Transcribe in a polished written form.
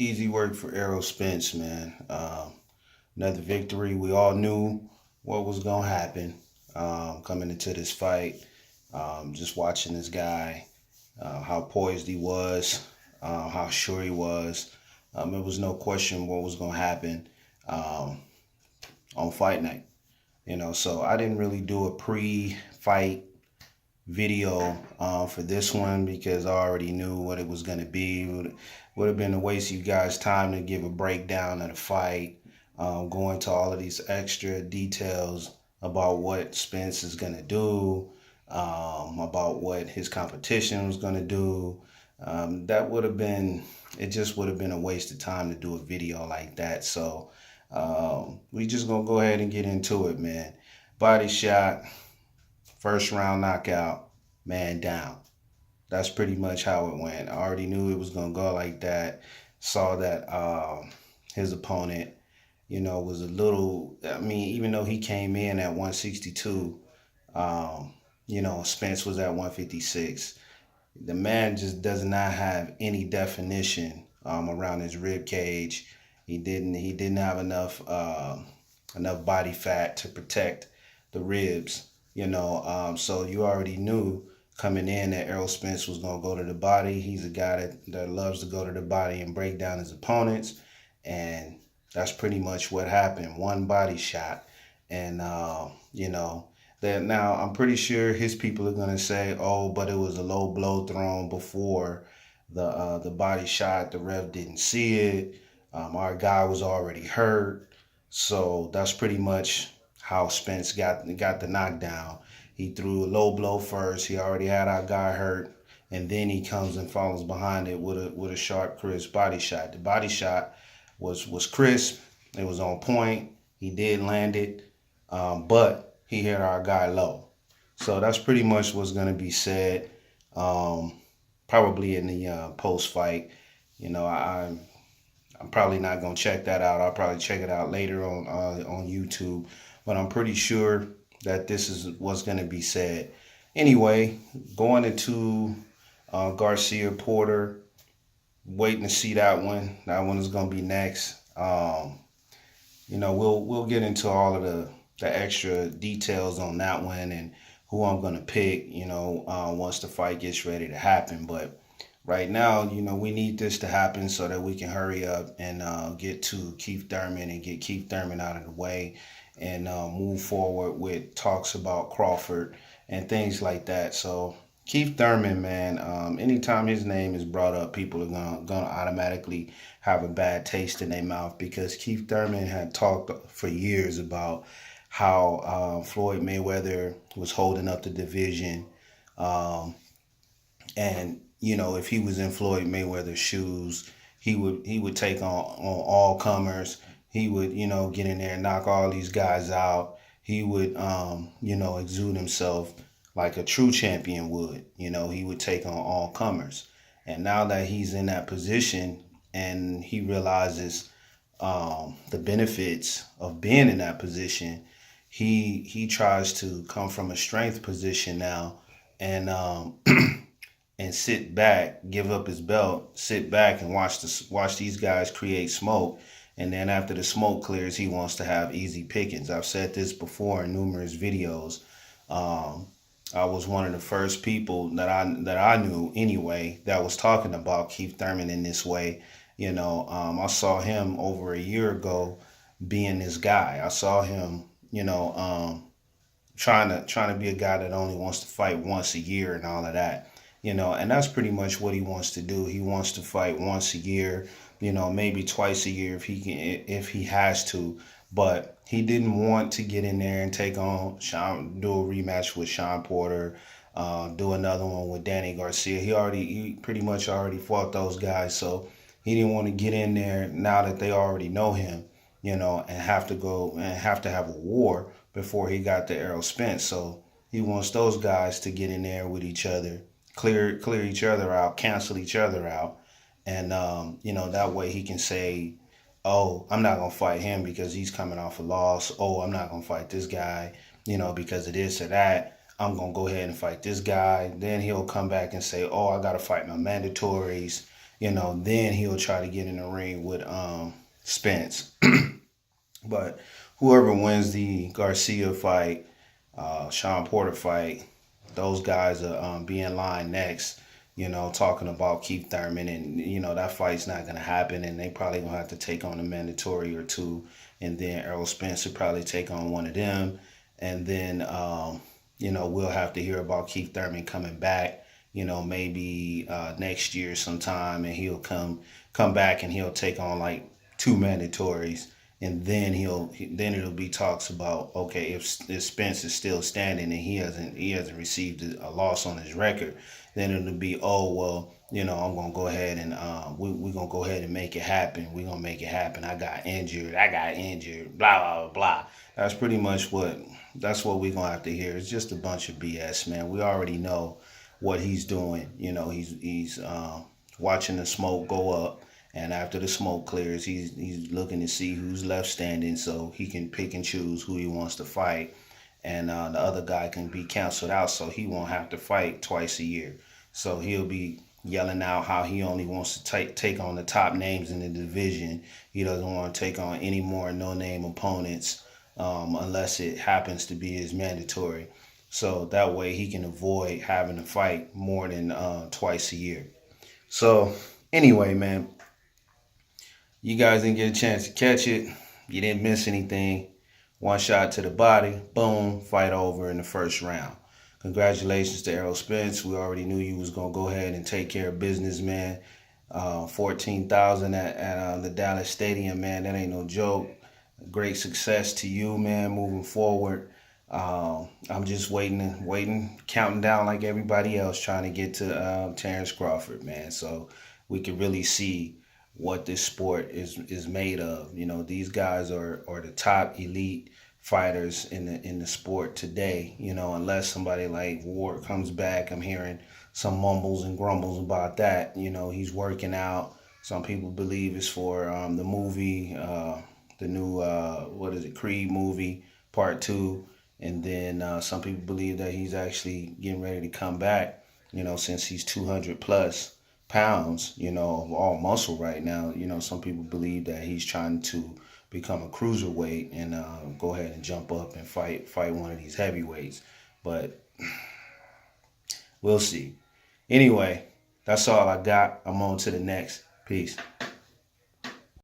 Easy work for Errol Spence, man. Another victory. We all knew what was going to happen coming into this fight. Just watching this guy, how poised he was, how sure he was. It was no question what was going to happen um, on fight night. So I didn't really do a pre-fight video for this one because I already knew what it was going to be. Would have been a waste of you guys' time to give a breakdown of the fight, go into all of these extra details about what Spence is going to do, about what his competition was going to do. That would have been, it just would have been a waste of time to do a video like that. So we just going to go ahead and get into it, man. Body shot. First round knockout, man down. That's pretty much how it went. I already knew it was going to go like that. Saw that his opponent, was a little, even though he came in at 162, Spence was at 156. The man just does not have any definition around his rib cage. He didn't have enough body fat to protect the ribs. So you already knew coming in that Errol Spence was going to go to the body. He's a guy that loves to go to the body and break down his opponents. And that's pretty much what happened. One body shot. And, that now I'm pretty sure his people are going to say, oh, but it was a low blow thrown before the body shot. The ref didn't see it. Our guy was already hurt. So that's pretty much how Spence got the knockdown. He threw a low blow first. He already had our guy hurt, and then he comes and follows behind it with a sharp, crisp body shot. The body shot was crisp. It was on point. He did land it, but he hit our guy low. So that's pretty much what's going to be said. Probably in the post fight. I'm probably not going to check that out. I'll probably check it out later on YouTube. But I'm pretty sure that this is what's going to be said. Anyway, going into Garcia Porter, waiting to see that one. That one is going to be next. We'll get into all of the extra details on that one and who I'm going to pick, once the fight gets ready to happen. But right now, we need this to happen so that we can hurry up and get to Keith Thurman and get Keith Thurman out of the way and move forward with talks about Crawford and things like that. So Keith Thurman, man, anytime his name is brought up, people are gonna automatically have a bad taste in their mouth because Keith Thurman had talked for years about how Floyd Mayweather was holding up the division, and if he was in Floyd Mayweather's shoes, he would take on all comers. He would, get in there and knock all these guys out. He would, exude himself like a true champion would. He would take on all comers. And now that he's in that position and he realizes the benefits of being in that position, he tries to come from a strength position now and and sit back, give up his belt, sit back and watch these guys create smoke. And then after the smoke clears, he wants to have easy pickings. I've said this before in numerous videos. I was one of the first people that I knew anyway that was talking about Keith Thurman in this way. I saw him over a year ago being this guy. I saw him, trying to be a guy that only wants to fight once a year and all of that. And that's pretty much what he wants to do. He wants to fight once a year, maybe twice a year if he has to. But he didn't want to get in there and take on do a rematch with Sean Porter, do another one with Danny Garcia. He pretty much already fought those guys, so he didn't want to get in there now that they already know him, and have to have a war before he got to Errol Spence. So he wants those guys to get in there with each other, clear each other out, cancel each other out, and that way he can say, oh, I'm not going to fight him because he's coming off a loss. Oh, I'm not going to fight this guy, because of this or that. I'm going to go ahead and fight this guy. Then he'll come back and say, oh, I got to fight my mandatories, then he'll try to get in the ring with Spence. But whoever wins the Garcia fight, Sean Porter fight, those guys are be in line next. Talking about Keith Thurman, and that fight's not gonna happen, and they probably gonna have to take on a mandatory or two, and then Errol Spence will probably take on one of them, and then we'll have to hear about Keith Thurman coming back. Maybe next year sometime, and he'll come back and he'll take on like two mandatories, and then it'll be talks about, okay, if Spence is still standing and he hasn't received a loss on his record, then it'll be, oh well, I'm gonna go ahead and we're gonna go ahead and make it happen. We're gonna make it happen. I got injured, blah blah blah. That's pretty much that's what we're gonna have to hear. It's just a bunch of BS, man. We already know what he's doing. He's watching the smoke go up, and after the smoke clears, he's looking to see who's left standing, so he can pick and choose who he wants to fight, and the other guy can be canceled out, so he won't have to fight twice a year. So he'll be yelling out how he only wants to take on the top names in the division. He doesn't want to take on any more no-name opponents unless it happens to be his mandatory. So that way he can avoid having to fight more than twice a year. So anyway, man, you guys didn't get a chance to catch it. You didn't miss anything. One shot to the body, boom, fight over in the first round. Congratulations to Errol Spence. We already knew you was going to go ahead and take care of business, man. 14,000 at the Dallas Stadium, man. That ain't no joke. Great success to you, man, moving forward. I'm just waiting, counting down like everybody else, trying to get to Terrence Crawford, man. So we can really see what this sport is made of. These guys are the top elite fighters in the sport today. Unless somebody like Ward comes back, I'm hearing some mumbles and grumbles about that. He's working out. Some people believe it's for the movie, the new Creed movie Part 2. And then some people believe that he's actually getting ready to come back, since he's 200 plus pounds, of all muscle right now. Some people believe that he's trying to become a cruiserweight and go ahead and jump up and fight one of these heavyweights. But we'll see. Anyway, that's all I got. I'm on to the next. Peace.